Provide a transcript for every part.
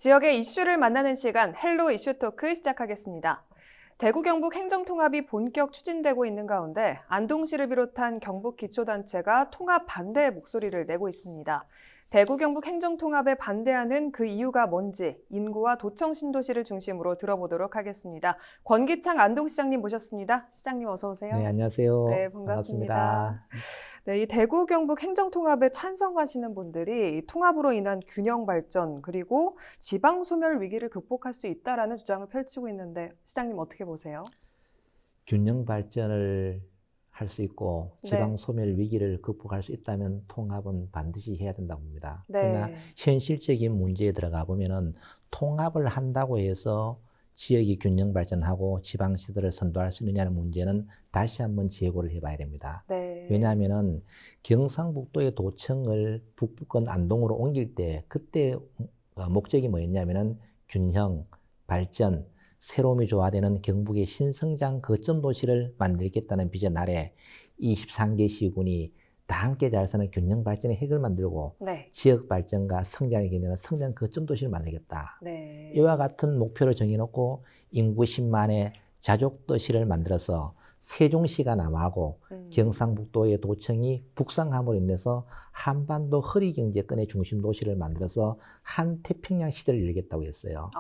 지역의 이슈를 만나는 시간 헬로 이슈토크 시작하겠습니다. 대구 경북 행정통합이 본격 추진되고 있는 가운데 안동시를 비롯한 경북 기초단체가 통합 반대의 목소리를 내고 있습니다. 대구 경북 행정통합에 반대하는 그 이유가 뭔지 인구와 도청 신도시를 중심으로 들어보도록 하겠습니다. 권기창 안동시장님 모셨습니다. 시장님 어서 오세요. 네, 안녕하세요. 네, 반갑습니다. 반갑습니다. 네, 이 대구 경북 행정통합에 찬성하시는 분들이 이 통합으로 인한 균형 발전 그리고 지방 소멸 위기를 극복할 수 있다라는 주장을 펼치고 있는데 시장님 어떻게 보세요? 균형 발전을 할 수 있고 지방 네. 소멸 위기를 극복할 수 있다면 통합은 반드시 해야 된다고 봅니다. 네. 그러나 현실적인 문제에 들어가 보면은 통합을 한다고 해서 지역이 균형 발전하고 지방시들을 선도할 수 있느냐는 문제는 다시 한번 재고를 해봐야 됩니다. 네. 왜냐하면은 경상북도의 도청을 북부권 안동으로 옮길 때 그때 목적이 뭐였냐면은 균형, 발전, 새로움이 조화되는 경북의 신성장 거점 도시를 만들겠다는 비전 아래 23개 시군이 다 함께 잘 사는 균형 발전의 핵을 만들고 네. 지역 발전과 성장에 기능하는 성장 거점 도시를 만들겠다. 네. 이와 같은 목표를 정해놓고 인구 10만의 자족 도시를 만들어서 세종시가 남하고 경상북도의 도청이 북상함으로 인해서 한반도 허리경제권의 중심 도시를 만들어서 한태평양 시대를 열겠다고 했어요.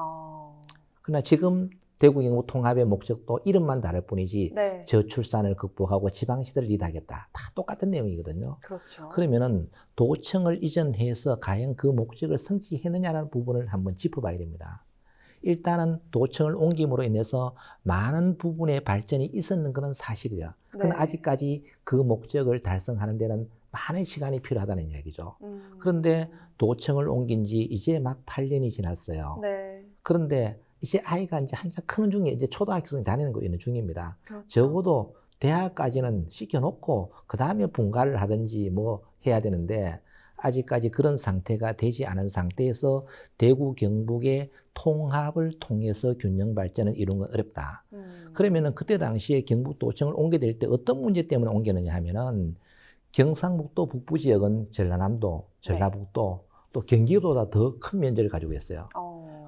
그러나 지금 대구 경북 통합의 목적도 이름만 다를 뿐이지 네. 저출산을 극복하고 지방시대를 리드하겠다. 다 똑같은 내용이거든요. 그렇죠. 그러면은 도청을 이전해서 과연 그 목적을 성취했느냐라는 부분을 한번 짚어봐야 됩니다. 일단은 도청을 옮김으로 인해서 많은 부분의 발전이 있었는 것은 사실이에요. 그러나 네. 아직까지 그 목적을 달성하는 데는 많은 시간이 필요하다는 이야기죠. 그런데 도청을 옮긴 지 이제 막 8년이 지났어요. 네. 그런데 이제 아이가 이제 한참 크는 중에 이제 초등학교 다니는 거 있는 중입니다. 그렇죠. 적어도 대학까지는 시켜놓고 그 다음에 분가를 하든지 뭐 해야 되는데 아직까지 그런 상태가 되지 않은 상태에서 대구 경북의 통합을 통해서 균형 발전을 이루는 건 어렵다. 그러면은 그때 당시에 경북도청을 옮게 될 때 어떤 문제 때문에 옮겼느냐 하면은 경상북도 북부 지역은 전라남도, 전라북도 또 경기도보다 더 큰 면적을 가지고 있어요.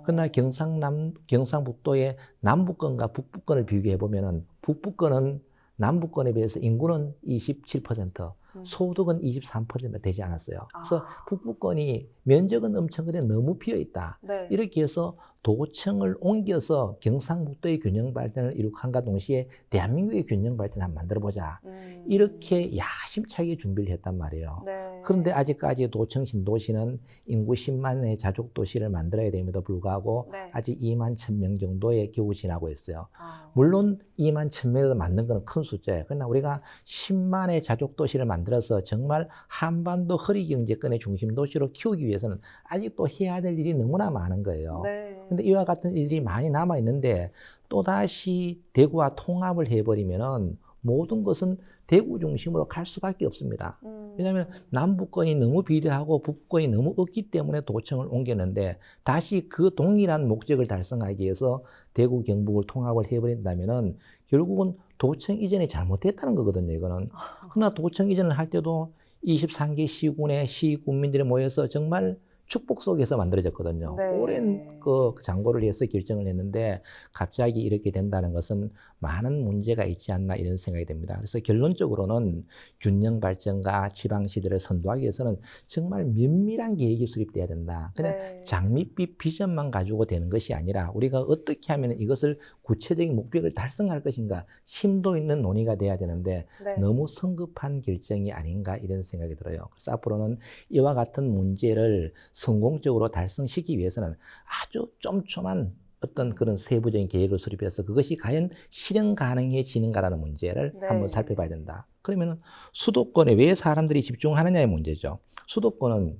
그러나 경상북도의 남부권과 북부권을 비교해 보면은 북부권은 남부권에 비해서 인구는 27%, 소득은 23% 되지 않았어요. 그래서 북부권이 면적은 엄청 큰데 너무 비어 있다. 네. 이렇게 해서 도청을 옮겨서 경상북도의 균형 발전을 이룩한과 동시에 대한민국의 균형 발전을 한번 만들어보자. 이렇게 야심차게 준비를 했단 말이에요. 네. 그런데 아직까지 도청 신도시는 인구 10만의 자족 도시를 만들어야 됨에도 불구하고 네. 아직 2만 1,000명 정도에 겨우 지나고 있어요. 물론 2만 1,000명을 만든 건 큰 숫자예요. 그러나 우리가 10만의 자족 도시를 만들어서 정말 한반도 허리경제권의 중심 도시로 키우기 위해서는 아직도 해야 될 일이 너무나 많은 거예요. 네. 근데 이와 같은 일들이 많이 남아 있는데 또다시 대구와 통합을 해버리면은 모든 것은 대구 중심으로 갈 수밖에 없습니다. 왜냐하면 남부권이 너무 비대하고 북부권이 너무 없기 때문에 도청을 옮겼는데 다시 그 동일한 목적을 달성하기 위해서 대구 경북을 통합을 해버린다면은 결국은 도청 이전이 잘못됐다는 거거든요. 이거는. 그러나 도청 이전을 할 때도 23개 시군의 시군민들이 모여서 정말 축복 속에서 만들어졌거든요. 네. 오랜 그 장고를 해서 결정을 했는데 갑자기 이렇게 된다는 것은 많은 문제가 있지 않나 이런 생각이 듭니다. 그래서 결론적으로는 균형 발전과 지방시대를 선도하기 위해서는 정말 면밀한 계획이 수립돼야 된다. 그냥 네. 장밋빛 비전만 가지고 되는 것이 아니라 우리가 어떻게 하면 이것을 구체적인 목표를 달성할 것인가 심도 있는 논의가 돼야 되는데 네. 너무 성급한 결정이 아닌가 이런 생각이 들어요. 그래서 앞으로는 이와 같은 문제를 성공적으로 달성시키기 위해서는 아주 쫌쫌한 어떤 그런 세부적인 계획을 수립해서 그것이 과연 실현 가능해지는가라는 문제를 네. 한번 살펴봐야 된다. 그러면 수도권에 왜 사람들이 집중하느냐의 문제죠. 수도권은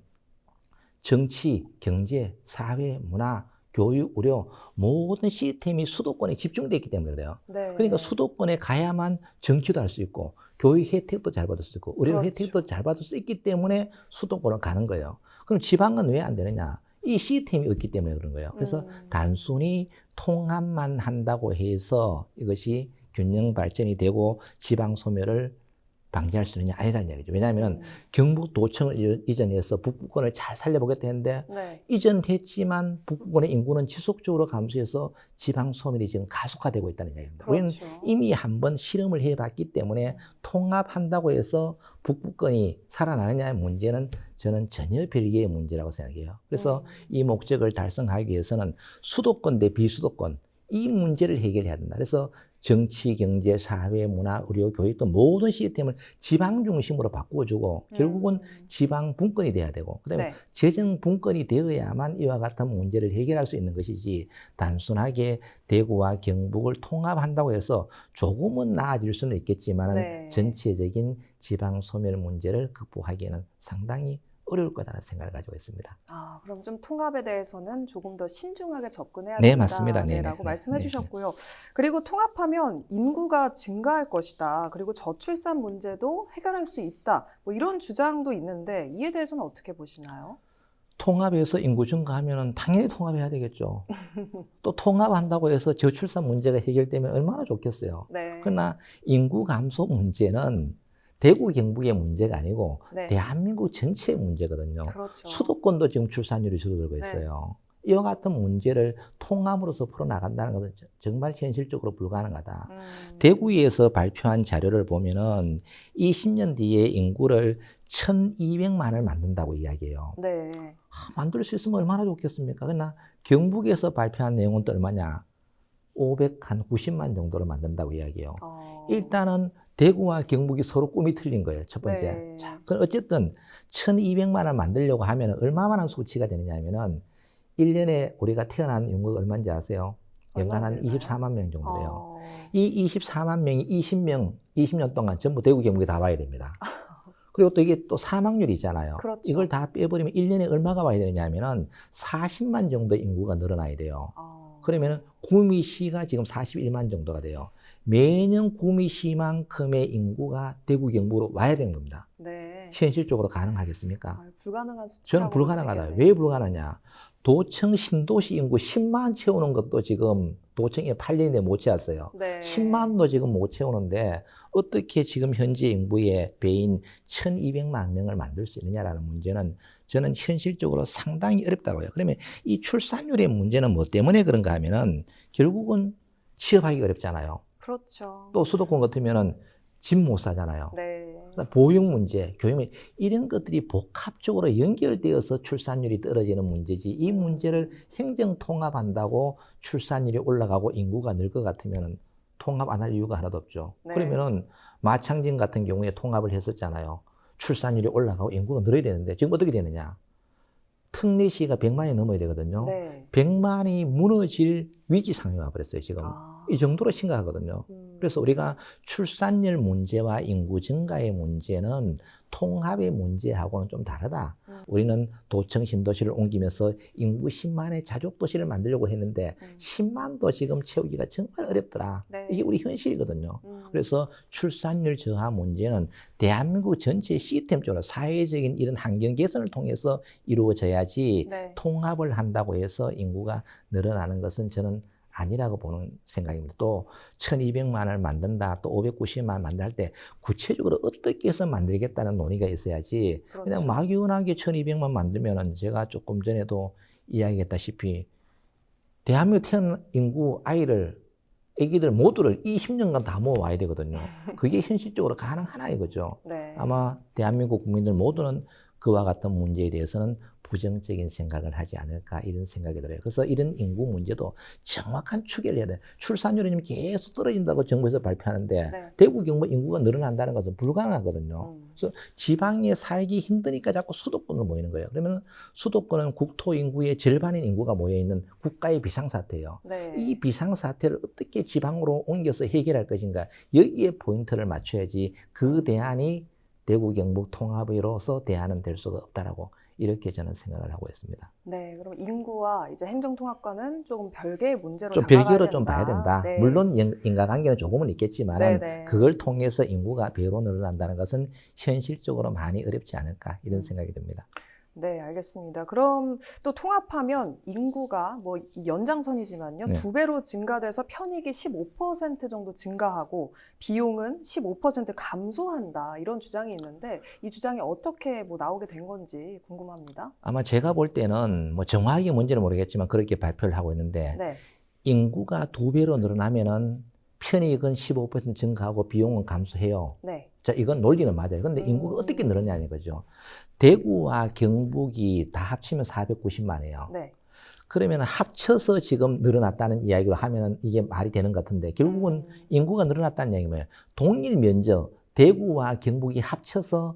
정치, 경제, 사회, 문화, 교육, 의료 모든 시스템이 수도권에 집중되어 있기 때문에 그래요. 네. 그러니까 수도권에 가야만 정치도 할 수 있고 교육 혜택도 잘 받을 수 있고 의료 그렇죠. 혜택도 잘 받을 수 있기 때문에 수도권을 가는 거예요. 그럼 지방은 왜 안 되느냐? 이 시스템이 없기 때문에 그런 거예요. 그래서 단순히 통합만 한다고 해서 이것이 균형 발전이 되고 지방 소멸을 방지할 수 있느냐 아니라는 얘기죠. 왜냐하면 경북도청을 이전해서 북부권을 잘 살려보겠다 했는데 네. 이전했지만 북부권의 인구는 지속적으로 감소해서 지방 소멸이 지금 가속화되고 있다는 얘기입니다. 우리는 그렇죠. 이미 한번 실험을 해봤기 때문에 통합한다고 해서 북부권이 살아나느냐의 문제는 저는 전혀 별개의 문제라고 생각해요. 그래서 이 목적을 달성하기 위해서는 수도권 대 비수도권 이 문제를 해결해야 된다. 그래서 정치, 경제, 사회, 문화, 의료, 교육 등 모든 시스템을 지방 중심으로 바꿔주고 결국은 지방 분권이 돼야 되고 그다음에 네. 재정 분권이 되어야만 이와 같은 문제를 해결할 수 있는 것이지 단순하게 대구와 경북을 통합한다고 해서 조금은 나아질 수는 있겠지만 네. 전체적인 지방 소멸 문제를 극복하기에는 상당히 어려울 거다라는 생각을 가지고 있습니다. 아, 그럼 좀 통합에 대해서는 조금 더 신중하게 접근해야 네, 된다. 맞습니다. 네, 라고 네, 말씀해 네, 주셨고요. 그리고 통합하면 인구가 증가할 것이다. 그리고 저출산 문제도 해결할 수 있다. 뭐 이런 주장도 있는데 이에 대해서는 어떻게 보시나요? 통합해서 인구 증가하면 당연히 통합해야 되겠죠. 또 통합한다고 해서 저출산 문제가 해결되면 얼마나 좋겠어요. 네. 그러나 인구 감소 문제는 대구 경북의 문제가 아니고 네. 대한민국 전체의 문제거든요. 그렇죠. 수도권도 지금 출산율이 줄어들고 있어요. 이와 같은 문제를 통합으로서 풀어나간다는 것은 정말 현실적으로 불가능하다. 대구에서 발표한 자료를 보면은 20년 뒤에 인구를 1,200만을 만든다고 이야기해요. 네. 만들 수 있으면 얼마나 좋겠습니까? 그러나 경북에서 발표한 내용은 또 얼마냐? 590만 정도를 만든다고 이야기해요. 일단은 대구와 경북이 서로 꿈이 틀린 거예요. 첫 번째. 네. 자, 그럼 어쨌든 1,200만 원 만들려고 하면 얼마만한 수치가 되느냐 하면은 1년에 우리가 태어난 인구가 얼마인지 아세요? 연간 한 얼마나 24만 명 정도 돼요. 이 24만 명이 20년 동안 전부 대구 경북에 다 와야 됩니다. 그리고 또 이게 또 사망률이 있잖아요. 그렇죠. 이걸 다 빼버리면 1년에 얼마가 와야 되느냐 하면은 40만 정도 인구가 늘어나야 돼요. 그러면은 구미시가 지금 41만 정도가 돼요. 매년 구미시만큼의 인구가 대구 경북으로 와야 되는 겁니다. 네. 현실적으로 가능하겠습니까? 불가능한 수치라고 저는 불가능하다. 왜 불가능하냐? 도청 신도시 인구 10만 채우는 것도 지금 도청에 8년에 못 채웠어요. 네. 10만도 지금 못 채우는데 어떻게 지금 현재 인구의 배인 1,200만 명을 만들 수 있느냐라는 문제는 저는 현실적으로 상당히 어렵다고 해요. 그러면 이 출산율의 문제는 뭐 때문에 그런가 하면은 결국은 취업하기 어렵잖아요. 그렇죠. 또 수도권 같으면은 집 못 사잖아요. 네. 보육 문제, 교육 문제 이런 것들이 복합적으로 연결되어서 출산율이 떨어지는 문제지 이 문제를 행정 통합한다고 출산율이 올라가고 인구가 늘 것 같으면 통합 안 할 이유가 하나도 없죠. 네. 그러면은 마창진 같은 경우에 통합을 했었잖아요. 출산율이 올라가고 인구가 늘어야 되는데 지금 어떻게 되느냐. 특례시가 100만이 넘어야 되거든요. 네. 100만이 무너질 위기 상황이 와버렸어요, 지금. 이 정도로 심각하거든요. 그래서 우리가 출산율 문제와 인구 증가의 문제는 통합의 문제하고는 좀 다르다. 우리는 도청 신도시를 옮기면서 인구 10만의 자족도시를 만들려고 했는데 10만도 지금 채우기가 정말 어렵더라. 네. 이게 우리 현실이거든요. 그래서 출산율 저하 문제는 대한민국 전체 시스템적으로 사회적인 이런 환경 개선을 통해서 이루어져야지 네. 통합을 한다고 해서 인구가 늘어나는 것은 저는 아니라고 보는 생각입니다. 또 1,200만을 만든다, 또 590만 만들 때 구체적으로 어떻게 해서 만들겠다는 논의가 있어야지 그렇죠. 그냥 막연하게 1,200만 만들면은 제가 조금 전에도 이야기했다시피 대한민국 태어난 인구 애기들 모두를 20년간 다 모아와야 되거든요. 그게 현실적으로 가능하나 이거죠. 네. 아마 대한민국 국민들 모두는 그와 같은 문제에 대해서는 부정적인 생각을 하지 않을까 이런 생각이 들어요. 그래서 이런 인구 문제도 정확한 추계를 해야 돼요. 출산율이 지금 계속 떨어진다고 정부에서 발표하는데 네. 대구 경북 인구가 늘어난다는 것은 불가능하거든요. 그래서 지방에 살기 힘드니까 자꾸 수도권으로 모이는 거예요. 그러면 수도권은 국토 인구의 절반인 인구가 모여있는 국가의 비상사태예요. 네. 이 비상사태를 어떻게 지방으로 옮겨서 해결할 것인가 여기에 포인트를 맞춰야지 그 대안이 대구 경북 통합으로서 대안은 될 수가 없다라고 이렇게 저는 생각을 하고 있습니다. 네, 그럼 인구와 이제 행정통합과는 조금 별개의 문제로 좀 다가가야 별개로 된다. 좀 봐야 된다. 네. 물론 인과관계는 조금은 있겠지만 네네. 그걸 통해서 인구가 배로 늘어난다는 것은 현실적으로 많이 어렵지 않을까 이런 생각이 듭니다. 네, 알겠습니다. 그럼 또 통합하면 인구가 뭐 연장선이지만요. 네. 2배로 증가돼서 편익이 15% 정도 증가하고 비용은 15% 감소한다. 이런 주장이 있는데 이 주장이 어떻게 뭐 나오게 된 건지 궁금합니다. 아마 제가 볼 때는 뭐 정확하게 뭔지는 모르겠지만 그렇게 발표를 하고 있는데 네. 인구가 2배로 늘어나면은 편익은 15% 증가하고 비용은 감소해요. 네. 자, 이건 논리는 맞아요. 근데 인구가 어떻게 늘었냐는 거죠. 대구와 경북이 다 합치면 490만이에요. 네. 그러면 합쳐서 지금 늘어났다는 이야기로 하면은 이게 말이 되는 것 같은데 결국은 인구가 늘어났다는 얘기는 뭐예요? 동일 면적 대구와 경북이 합쳐서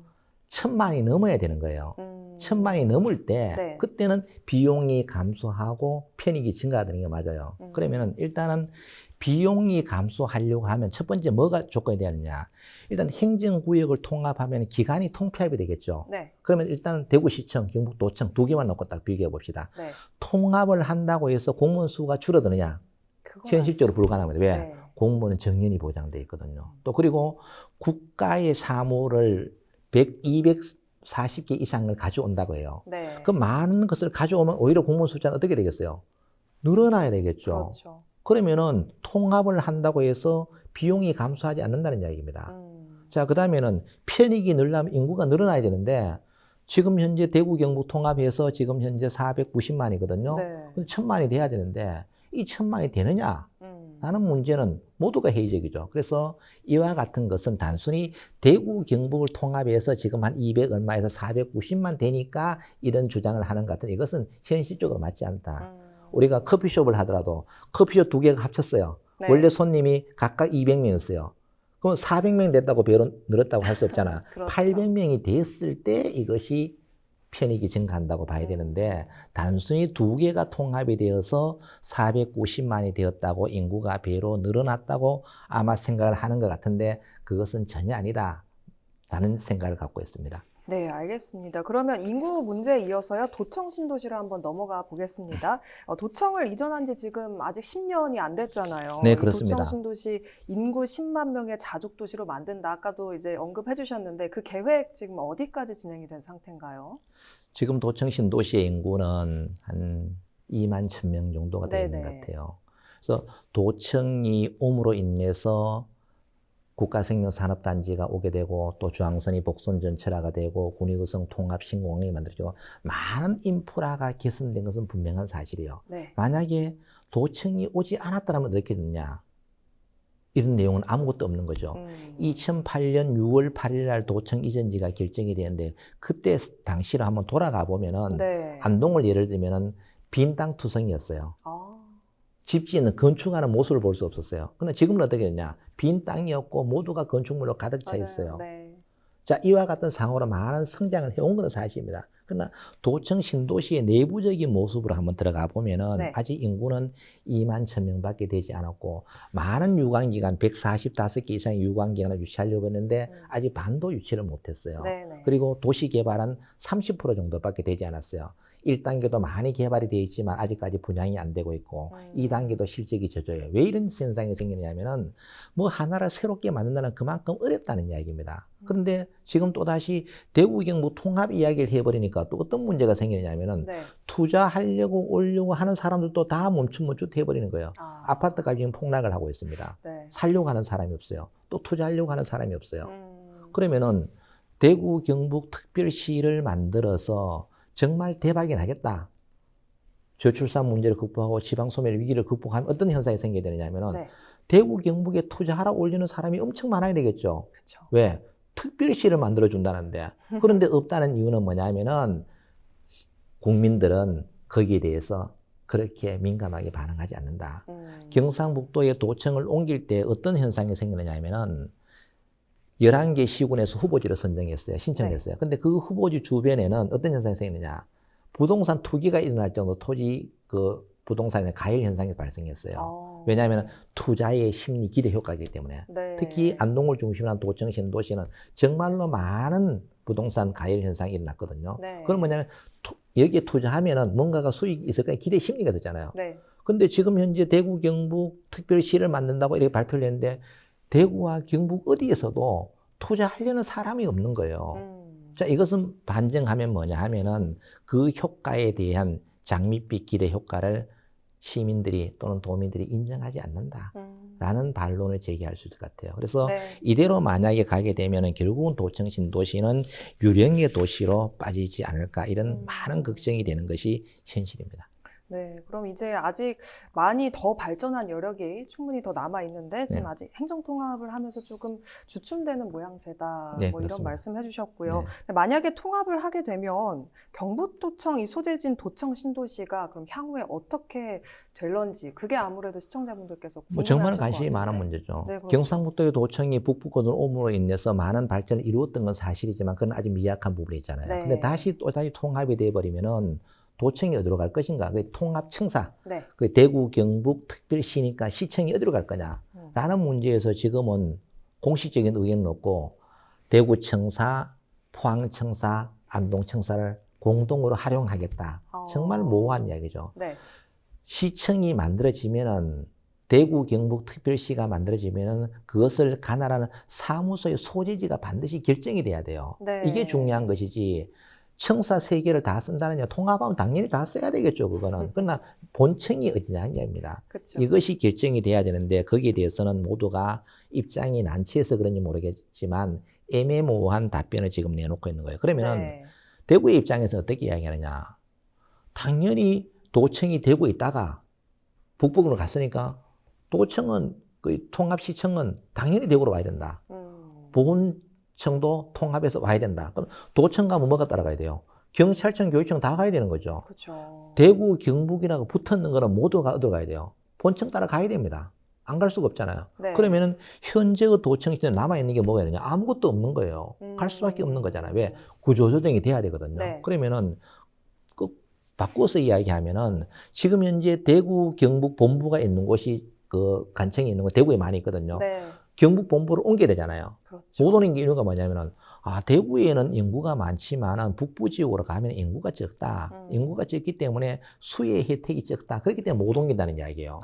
1000만이 넘어야 되는 거예요. 1000만이 넘을 때 네. 그때는 비용이 감소하고 편익이 증가하는 게 맞아요. 그러면은 일단은 비용이 감소하려고 하면 첫 번째 뭐가 조건이 되느냐. 일단 행정구역을 통합하면 기간이 통폐합이 되겠죠. 네. 그러면 일단 대구시청, 경북도청 두 개만 놓고 딱 비교해 봅시다. 네. 통합을 한다고 해서 공무원 수가 줄어드느냐? 그건 현실적으로 불가능합니다. 왜? 네. 공무원은 정년이 보장돼 있거든요. 또 그리고 국가의 사무를 240개 이상을 가져온다고 해요. 네. 그 많은 것을 가져오면 오히려 공무원 숫자는 어떻게 되겠어요? 늘어나야 되겠죠. 그렇죠. 그러면은 통합을 한다고 해서 비용이 감소하지 않는다는 이야기입니다. 자, 그 다음에는 편익이 늘려면 인구가 늘어나야 되는데 지금 현재 대구 경북 통합해서 지금 현재 490만이거든요. 네. 1000만이 돼야 되는데 이 1000만이 되느냐? 라는 문제는 모두가 회의적이죠. 그래서 이와 같은 것은 단순히 대구 경북을 통합해서 지금 한 200 얼마에서 490만 되니까 이런 주장을 하는 것 같은 이것은 현실적으로 맞지 않다. 우리가 커피숍을 하더라도 커피숍 두 개가 합쳤어요. 네. 원래 손님이 각각 200명이었어요. 그럼 400명 됐다고 배로 늘었다고 할 수 없잖아. 그렇죠. 800명이 됐을 때 이것이 편익이 증가한다고 봐야 되는데 단순히 두 개가 통합이 되어서 490만이 되었다고 인구가 배로 늘어났다고 아마 생각을 하는 것 같은데 그것은 전혀 아니다. 라는 생각을 갖고 있습니다. 네, 알겠습니다. 그러면 인구 문제에 이어서요, 도청 신도시로 한번 넘어가 보겠습니다. 도청을 이전한 지 지금 아직 10년이 안 됐잖아요. 네, 이 그렇습니다. 도청 신도시 인구 10만 명의 자족 도시로 만든다. 아까도 이제 언급해 주셨는데 그 계획 지금 어디까지 진행이 된 상태인가요? 지금 도청 신도시의 인구는 한 2만 1000명 정도가 되어 있는 것 네네. 같아요. 그래서 도청이 옴으로 인해서 국가생명산업단지가 오게 되고 또 중앙선이 복선전철화가 되고 군위구성 통합신공항이 만들어지고 많은 인프라가 개선된 것은 분명한 사실이에요. 네. 만약에 도청이 오지 않았다면 어떻게 됐냐? 이런 내용은 아무것도 없는 거죠. 2008년 6월 8일 날 도청 이전지가 결정이 되는데 그때 당시로 한번 돌아가 보면은 네. 안동을 예를 들면은 빈 땅 투성이었어요. 아, 집 짓는 건축하는 모습을 볼 수 없었어요. 근데 지금은 어떻게 됐냐? 빈 땅이었고 모두가 건축물로 가득 차 맞아요. 있어요. 네. 자, 이와 같은 상황으로 많은 성장을 해온 것은 사실입니다. 그러나 도청 신도시의 내부적인 모습으로 한번 들어가 보면은 네. 아직 인구는 2만 1000명밖에 되지 않았고 많은 유관기관 145개 이상의 유관기관을 유치하려고 했는데 아직 반도 유치를 못했어요. 네네. 그리고 도시 개발은 30% 정도밖에 되지 않았어요. 1단계도 많이 개발이 되어 있지만 아직까지 분양이 안 되고 있고 2단계도 실적이 젖어요. 왜 이런 현상이 생기느냐면은 뭐 하나를 새롭게 만든다는 그만큼 어렵다는 이야기입니다. 그런데 지금 또다시 대구 경북 통합 이야기를 해버리니까 또 어떤 문제가 생기느냐면은 네. 투자하려고 오려고 하는 사람들도 다 멈춤멈춤 해버리는 거예요. 아, 아파트 값이 지금 폭락을 하고 있습니다. 네. 살려고 하는 사람이 없어요. 또 투자하려고 하는 사람이 없어요. 음, 그러면은 대구 경북 특별시를 만들어서 정말 대박이 나겠다. 저출산 문제를 극복하고 지방소멸 위기를 극복하면 어떤 현상이 생겨야 되느냐면은 네. 대구 경북에 투자하라 올리는 사람이 엄청 많아야 되겠죠. 그렇죠. 왜? 특별시를 만들어준다는데. 그런데 없다는 이유는 뭐냐면은 국민들은 거기에 대해서 그렇게 민감하게 반응하지 않는다. 경상북도에 도청을 옮길 때 어떤 현상이 생기느냐면은 11개 시군에서 후보지를 선정했어요. 신청을 네. 했어요. 근데 그 후보지 주변에는 어떤 현상이 생기느냐. 부동산 투기가 일어날 정도 토지 부동산의 가열 현상이 발생했어요. 왜냐하면 투자의 심리 기대 효과이기 때문에. 네. 특히 안동을 중심으로 한 도청 신도시는 정말로 많은 부동산 가열 현상이 일어났거든요. 네. 그건 뭐냐면 여기에 투자하면은 뭔가가 수익이 있을 거야 기대 심리가 되잖아요. 네. 근데 지금 현재 대구 경북 특별시를 만든다고 이렇게 발표를 했는데 대구와 경북 어디에서도 투자하려는 사람이 없는 거예요. 자, 이것은 반증하면 뭐냐 하면은 그 효과에 대한 장밋빛 기대 효과를 시민들이 또는 도민들이 인정하지 않는다라는 반론을 제기할 수 있을 것 같아요. 그래서 네. 이대로 만약에 가게 되면은 결국은 도청 신도시는 유령의 도시로 빠지지 않을까 이런 많은 걱정이 되는 것이 현실입니다. 네, 그럼 이제 아직 많이 더 발전한 여력이 충분히 더 남아 있는데 지금 네. 아직 행정통합을 하면서 조금 주춤되는 모양새다. 네, 뭐 이런 그렇습니다. 말씀 해주셨고요. 네. 근데 만약에 통합을 하게 되면 경북도청 이 소재지인 도청 신도시가 그럼 향후에 어떻게 될런지 그게 아무래도 시청자분들께서 뭐 정말 궁금해하실 것 관심이 많은 같은데. 문제죠. 네, 그렇죠. 경상북도의 도청이 북부권으로 옴으로 인해서 많은 발전을 이루었던 건 사실이지만 그건 아직 미약한 부분이 있잖아요. 네. 근데 다시 통합이 돼버리면은 도청이 어디로 갈 것인가? 그 통합청사, 네. 그 대구 경북 특별시니까 시청이 어디로 갈 거냐라는 문제에서 지금은 공식적인 의견은 없고 대구청사, 포항청사, 안동청사를 공동으로 활용하겠다. 정말 모호한 이야기죠. 네. 시청이 만들어지면은 대구 경북 특별시가 만들어지면은 그것을 관할하는 사무소의 소재지가 반드시 결정이 돼야 돼요. 네. 이게 중요한 것이지. 청사 3개를 다 쓴다느냐, 통합하면 당연히 다 써야 되겠죠, 그거는. 그러나 본청이 어디냐는 얘기입니다. 그쵸. 이것이 결정이 돼야 되는데 거기에 대해서는 모두가 입장이 난처해서 그런지 모르겠지만 애매모호한 답변을 지금 내놓고 있는 거예요. 그러면은 네. 대구의 입장에서 어떻게 이야기하느냐. 당연히 도청이 되고 있다가 북부으로 갔으니까 도청은, 그 통합시청은 당연히 대구로 와야 된다. 보훈청도 통합해서 와야 된다. 그럼 도청 가면 뭐가 따라가야 돼요? 경찰청, 교육청 다 가야 되는 거죠. 그렇죠. 대구, 경북이라고 붙었는 거는 모두가 어디로 가야 돼요? 본청 따라 가야 됩니다. 안 갈 수가 없잖아요. 네. 그러면은 현재의 도청 시대에 남아있는 게 뭐가 있느냐? 아무것도 없는 거예요. 갈 수밖에 없는 거잖아요. 왜? 구조조정이 돼야 되거든요. 네. 그러면은 바꿔서 이야기하면은 지금 현재 대구 경북 본부가 있는 곳이 그 간청이 있는 거 대구에 많이 있거든요. 네. 경북 본부를 옮겨야 되잖아요. 그렇죠. 못 오는 이유가 뭐냐면은 대구에는 인구가 많지만 북부 지역으로 가면 인구가 적다. 인구가 적기 때문에 수혜 혜택이 적다. 그렇기 때문에 못 옮긴다는 이야기예요.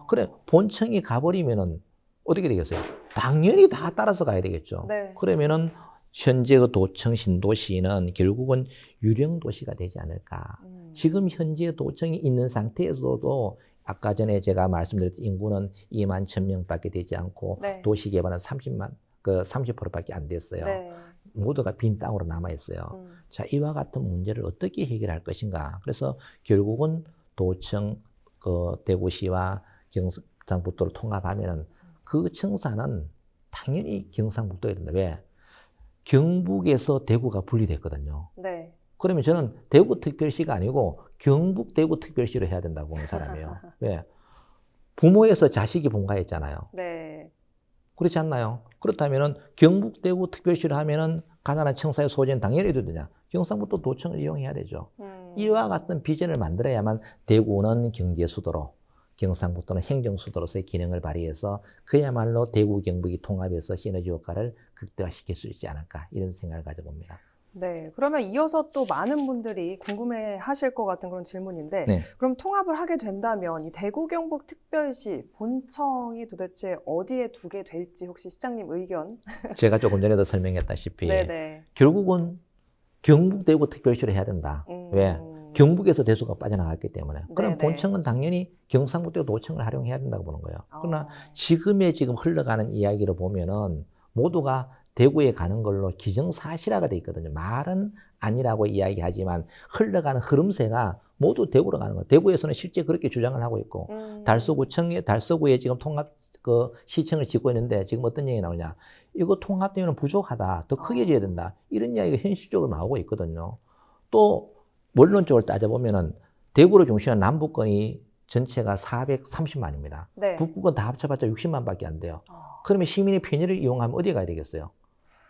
그래 본청이 가버리면은 어떻게 되겠어요? 당연히 다 따라서 가야 되겠죠. 네. 그러면은 현재의 도청 신도시는 결국은 유령 도시가 되지 않을까. 지금 현재 도청이 있는 상태에서도 아까 전에 제가 말씀드렸던 인구는 2만 1,000명밖에 되지 않고 네. 도시 개발은 30%밖에 안 됐어요. 네. 모두가 빈 땅으로 남아 있어요. 자, 이와 같은 문제를 어떻게 해결할 것인가. 그래서 결국은 도청 대구시와 경상북도를 통합하면은 그 청사는 당연히 경상북도에 된다. 왜? 경북에서 대구가 분리됐거든요. 네. 그러면 저는 대구 특별시가 아니고 경북 대구 특별시로 해야 된다고 보는 사람이에요. 왜? 부모에서 자식이 본가했잖아요. 네. 그렇지 않나요? 그렇다면은 경북 대구 특별시로 하면은 가난한 청사의 소재는 당연히 해도 되냐? 경상북도 도청을 이용해야 되죠. 이와 같은 비전을 만들어야만 대구는 경제 수도로, 경상북도는 행정 수도로서의 기능을 발휘해서 그야말로 대구 경북이 통합해서 시너지 효과를 극대화시킬 수 있지 않을까 이런 생각을 가져봅니다. 네, 그러면 이어서 또 많은 분들이 궁금해하실 것 같은 그런 질문인데, 네. 그럼 통합을 하게 된다면 이 대구 경북 특별시 본청이 도대체 어디에 두게 될지 혹시 시장님 의견? 제가 조금 전에도 설명했다시피 네네. 결국은 경북 대구 특별시로 해야 된다. 왜? 경북에서 대수가 빠져나갔기 때문에. 그럼 네네. 본청은 당연히 경상북도 도청을 활용해야 된다고 보는 거예요. 그러나 지금 흘러가는 이야기로 보면은 모두가 대구에 가는 걸로 기정사실화가 돼 있거든요. 말은 아니라고 이야기하지만 흘러가는 흐름새가 모두 대구로 가는 거예요. 대구에서는 실제 그렇게 주장을 하고 있고 달서구에 지금 통합 시청을 짓고 있는데 지금 어떤 얘기 나오냐. 이거 통합되면 부족하다. 더 크게 지어야 된다. 이런 이야기가 현실적으로 나오고 있거든요. 또 원론적으로 따져보면은 대구를 중심한 남북권이 전체가 430만입니다. 네. 북부권 다 합쳐봤자 60만밖에 안 돼요. 그러면 시민의 편의를 이용하면 어디에 가야 되겠어요?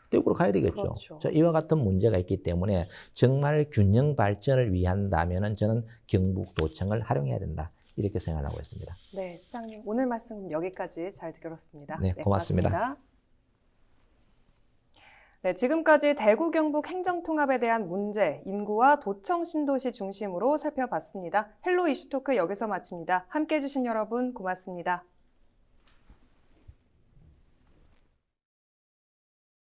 대구로 가야 되겠죠. 그렇죠. 자, 이와 같은 문제가 있기 때문에 정말 균형 발전을 위한다면은 저는 경북도청을 활용해야 된다. 이렇게 생각하고 있습니다. 네, 시장님 오늘 말씀 여기까지 잘 들었습니다. 네, 고맙습니다. 고맙습니다. 네, 지금까지 대구 경북 행정통합에 대한 문제, 인구와 도청 신도시 중심으로 살펴봤습니다. 헬로 이슈토크 여기서 마칩니다. 함께해 주신 여러분 고맙습니다.